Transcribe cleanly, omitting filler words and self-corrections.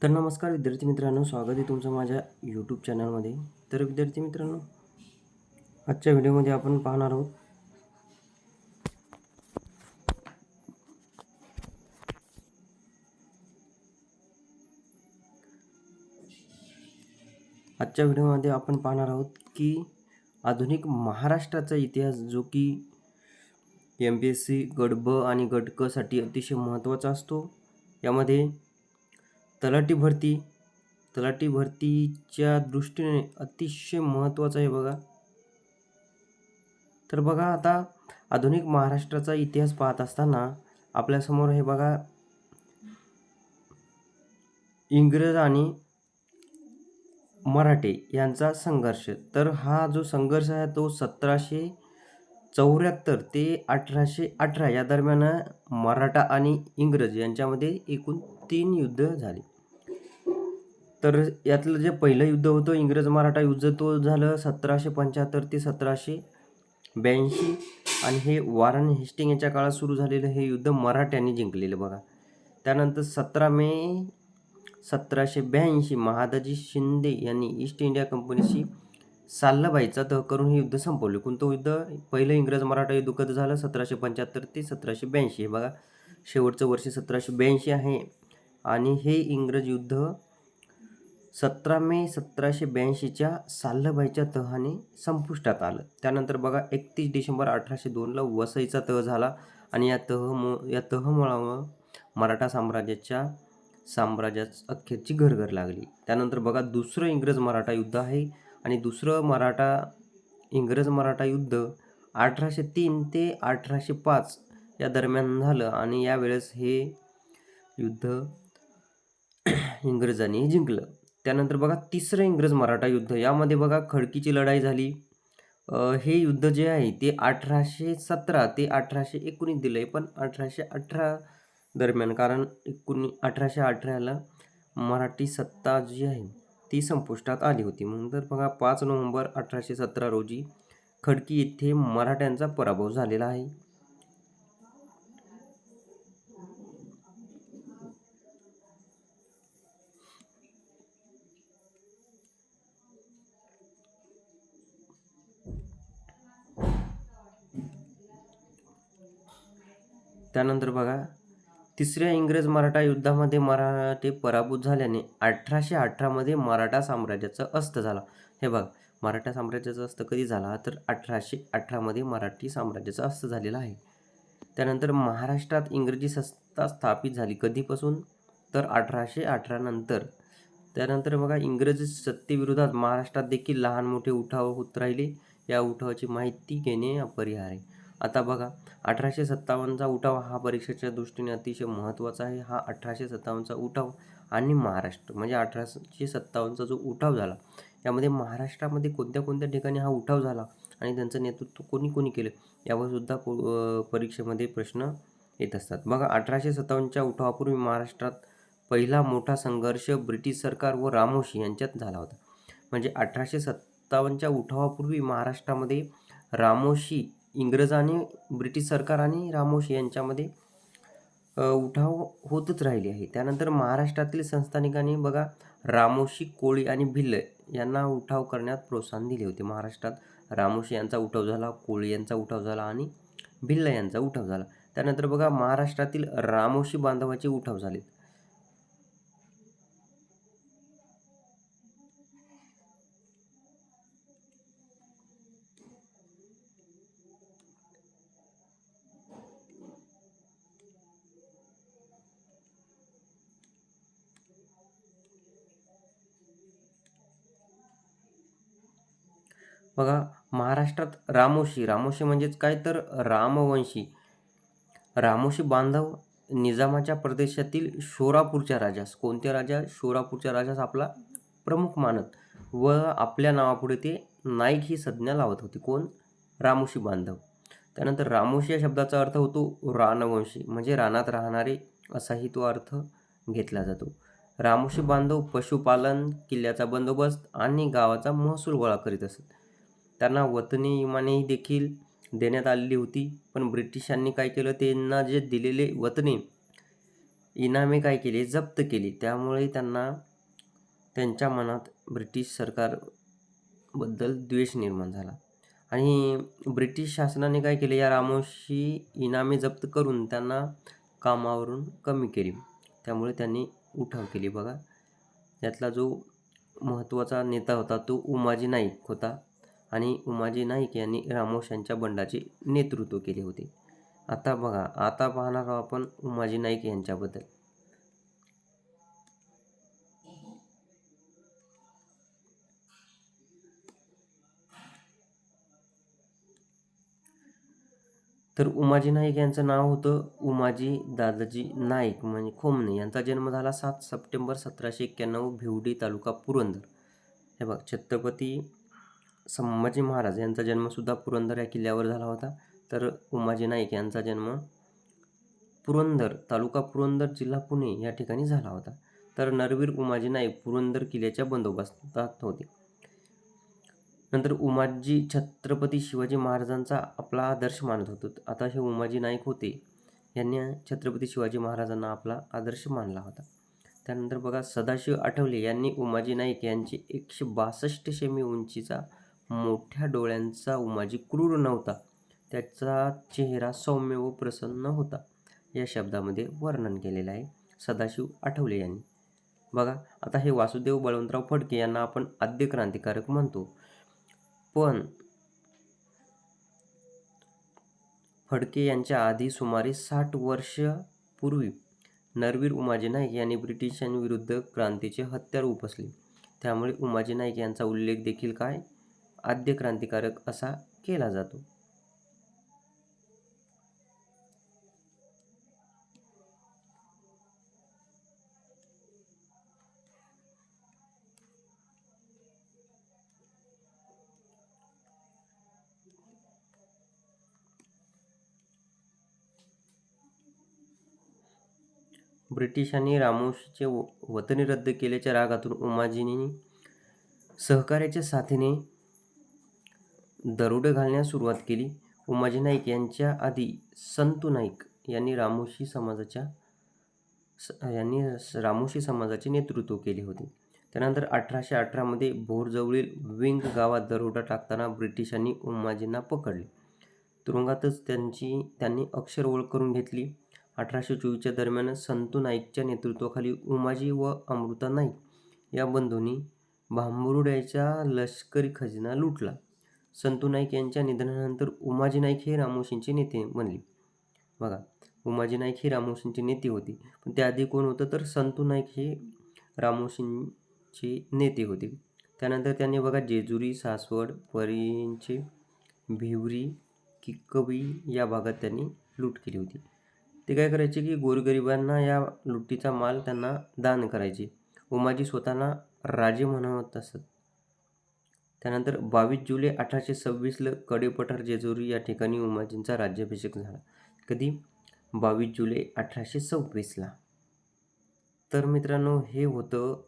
तर नमस्कार विद्यार्थी मित्रांनो, स्वागत आहे तुमचं माझ्या यूट्यूब चॅनलमध्ये. तर विद्यार्थी मित्रांनो, आजच्या व्हिडिओमध्ये आपण पाहणार आहोत की आधुनिक महाराष्ट्राचा इतिहास, जो की MPSC गट ब आणि गट क साठी अतिशय महत्त्वाचा असतो. यामध्ये तलाठी भरतीच्या दृष्टीने अतिशय महत्त्वाचं आहे बघा. तर बघा, आता आधुनिक महाराष्ट्राचा इतिहास पाहत असताना आपल्यासमोर हे बघा, इंग्रज आणि मराठे यांचा संघर्ष. तर हा जो संघर्ष आहे तो 1774 ते 1818 या दरम्यान मराठा आणि इंग्रज यांच्यामध्ये एकूण 3 युद्ध झाले. तर यातलं जे पहिलं युद्ध होतं इंग्रज मराठा युद्ध, तो झालं 1775 ते 1782 आणि हे वॉरेन हेस्टिंग यांच्या काळात सुरू झालेलं हे युद्ध मराठ्यांनी जिंकलेलं बघा. त्यानंतर 17 मे 1782 महादजी शिंदे यांनी ईस्ट इंडिया कंपनीशी साल्लाबाईचा तह करून हे युद्ध संपवले. कोणतं युद्ध? पहिलं इंग्रज मराठा युद्ध कधी झालं? 1775 ते 1782 हे बघा, शेवटचं वर्ष 1782 आहे. आणि हे इंग्रज युद्ध 17 मे 1782च्या साल्लाबाईच्या तहाने संपुष्टात आलं. त्यानंतर बघा, 31 डिसेंबर 1802ला वसईचा तह झाला आणि या तहामुळं मराठा साम्राज्यात अखेरची घरघर लागली. त्यानंतर बघा, दुसरं इंग्रज मराठा युद्ध आहे आणि दुसरं इंग्रज मराठा युद्ध 1803 ते 1805 या दरम्यान झालं आणि यावेळेस हे युद्ध इंग्रजांनी जिंकलं. त्यानंतर बघा, तिसरं इंग्रज मराठा युद्ध, यामध्ये बघा खडकीची लढाई झाली. हे युद्ध जे आहे ते 1817 ते 1819 दिलं आहे, पण 1818 दरम्यान, कारण 1818ला मराठी सत्ता जी आहे ती संपुष्टात आली होती. म्हणून तर बघा, 5 नोव्हेंबर 1817 रोजी खडकी येथे मराठ्यांचा पराभव झालेला आहे. त्यानंतर बघा, तिसऱ्या इंग्रज मराठा युद्धामध्ये मराठे पराभूत झाल्याने 1818 मध्ये मराठा साम्राज्याचा अस्त झाला. हे बघा, मराठा साम्राज्याचा अस्त कधी झाला? तर 1818 मध्ये मराठी साम्राज्याचा अस्त झालेला आहे. त्यानंतर महाराष्ट्रात इंग्रजी सत्ता स्थापित झाली कधीपासून? तर 1818 नंतर. त्यानंतर बघा, इंग्रजी सत्तेविरोधात महाराष्ट्रात देखील लहान मोठे उठाव होत राहिले. या उठावाची माहिती घेणे अपरिहार्य आहे. आता बघा, 1857चा उठाव हा परीक्षेच्या दृष्टीने अतिशय महत्त्वाचा आहे. हा 1857चा उठाव आणि महाराष्ट्र म्हणजे 1857चा जो उठाव झाला, यामध्ये महाराष्ट्रामध्ये कोणत्या कोणत्या ठिकाणी हा उठाव झाला आणि त्यांचं नेतृत्व कोणी कोणी केलं, यावर सुद्धा परीक्षेमध्ये प्रश्न येत असतात. बघा, 1857च्या उठावापूर्वी महाराष्ट्रात पहिला मोठा संघर्ष ब्रिटिश सरकार व रामोशी यांच्यात झाला होता. म्हणजे 1857च्या उठावापूर्वी महाराष्ट्रामध्ये रामोशी, इंग्रज आणि ब्रिटिश सरकार आणि रामोशी यांच्यामध्ये उठाव होतच राहिले आहे. त्यानंतर महाराष्ट्रातील संस्थानिकांनी बघा, रामोशी, कोळी आणि भिल्ल यांना उठाव करण्यात प्रोत्साहन दिले होते. महाराष्ट्रात रामोशी यांचा उठाव झाला, कोळी यांचा उठाव झाला आणि भिल्ल यांचा उठाव झाला. त्यानंतर बघा, महाराष्ट्रातील रामोशी बांधवाचे उठाव झाले. बघा, महाराष्ट्रात रामोशी म्हणजेच काय? तर रामोशी बांधव निजामाच्या प्रदेशातील शोरापूरच्या राजास, कोणत्या राजा? शोरापूरच्या राजास आपला प्रमुख मानत व आपल्या नावापुढे ते नाईक ही संज्ञा लावत होते. कोण? रामोशी बांधव. त्यानंतर रामोशी या शब्दाचा अर्थ होतो रानवंशी, म्हणजे रानात राहणारे असाही तो अर्थ घेतला जातो. रामोशी बांधव पशुपालन, किल्ल्याचा बंदोबस्त आणि गावाचा महसूल गोळा करीत असत. त्यांना वतनी इमानी देखील देण्यात आलेली होती, पण ब्रिटिशांनी काय केलं? त्यांना जे दिलेले वतनी इनामे काय केली, जप्त केली. त्यामुळे त्यांना त्यांच्या मनात ब्रिटिश सरकारबद्दल द्वेष निर्माण झाला आणि ब्रिटिश शासनाने काय केले, या रामोशी इनामे जप्त करून त्यांना कामावरून कमी केली. त्यामुळे त्यांनी उठाव केली. बघा, यातला जो महत्त्वाचा नेता होता तो उमाजी नाईक होता आणि उमाजी नाईक यांनी रामोश यांच्या बंडाचे नेतृत्व केले होते. आता बघा, आता पाहणार आहोत आपण उमाजी नाईक यांच्याबद्दल. तर उमाजी नाईक यांचं नाव होतं उमाजी दादाजी नाईक म्हणजे खोमणे. यांचा जन्म झाला 7 सप्टेंबर 1791 भिवडी तालुका पुरंदर. हे बघ, छत्रपती संभाजी महाराज यांचा जन्मसुद्धा पुरंदर या किल्ल्यावर झाला होता. तर उमाजी नाईक यांचा जन्म पुरंदर तालुका पुरंदर जिल्हा पुणे या ठिकाणी झाला होता. तर नरवीर उमाजी नाईक पुरंदर किल्ल्याच्या बंदोबस्तात होते. नंतर उमाजी छत्रपती शिवाजी महाराजांचा आपला आदर्श मानत होते. आता हे उमाजी नाईक होते, यांनी छत्रपती शिवाजी महाराजांना आपला आदर्श मानला होता. त्यानंतर बघा, सदाशिव आठवले यांनी उमाजी नाईक यांची 162 सेमी उंचीचा मोठ्या डोळ्यांचा उमाजी क्रूर नव्हता, त्याचा चेहरा सौम्य व प्रसन्न होता, या शब्दामध्ये वर्णन केलेलं आहे सदाशिव आठवले यांनी. बघा, आता हे वासुदेव बळवंतराव फडके यांना आपण आद्य क्रांतिकारक म्हणतो, पण फडके यांच्या आधी सुमारे 60 वर्ष पूर्वी नरवीर उमाजी नाईक यांनी ब्रिटिशांविरुद्ध क्रांतीचे हत्यार उपसले. त्यामुळे उमाजी नाईक यांचा उल्लेख देखील काय, आद्य क्रांतिकारक असा केला जातो. ब्रिटिशांनी रामोशीचे वतनी रद्द केल्याच्या रागातून उमाजींनी सहकार्याच्या साथीने दरोडे घालण्यास सुरुवात केली. उमाजी नाईक यांच्या आधी संतू नाईक यांनी रामोशी समाजाचे नेतृत्व केले होते. त्यानंतर 1818 मध्ये भोरजवळील विंग गावात दरोडा टाकताना ब्रिटिशांनी उमाजींना पकडले. तुरुंगातच त्यांनी अक्षर ओळख करून घेतली. 1824च्या दरम्यान संतू नाईकच्या नेतृत्वाखाली उमाजी व अमृता नाईक या बंधूंनी भांबुर्ड्याचा लष्करी खजिना लुटला. संतू नाईक यांच्या निधनानंतर उमाजी नाईक हे रामोशींचे नेते बनले. बघा, उमाजी नाईक हे रामोशींचे नेते होते, पण त्याआधी कोण होतं, तर संतू नाईक हे रामोशींचे नेते होते. त्यानंतर त्यांनी बघा, जेजुरी, सासवड, परिंचे, भिवरी, किक्कबी या भागात त्यांनी लूट केली होती. ते काय करायचे की गोरगरिबांना या लुटीचा माल त्यांना दान करायचे. उमाजी स्वतःला राजे म्हणत असत. त्यानंतर 22 जुलै 1826ला कडेपठार जेजुरी या ठिकाणी उमाजींचा राज्याभिषेक झाला. कधी, 22 जुलै 1826ला. तर मित्रांनो, हे होतं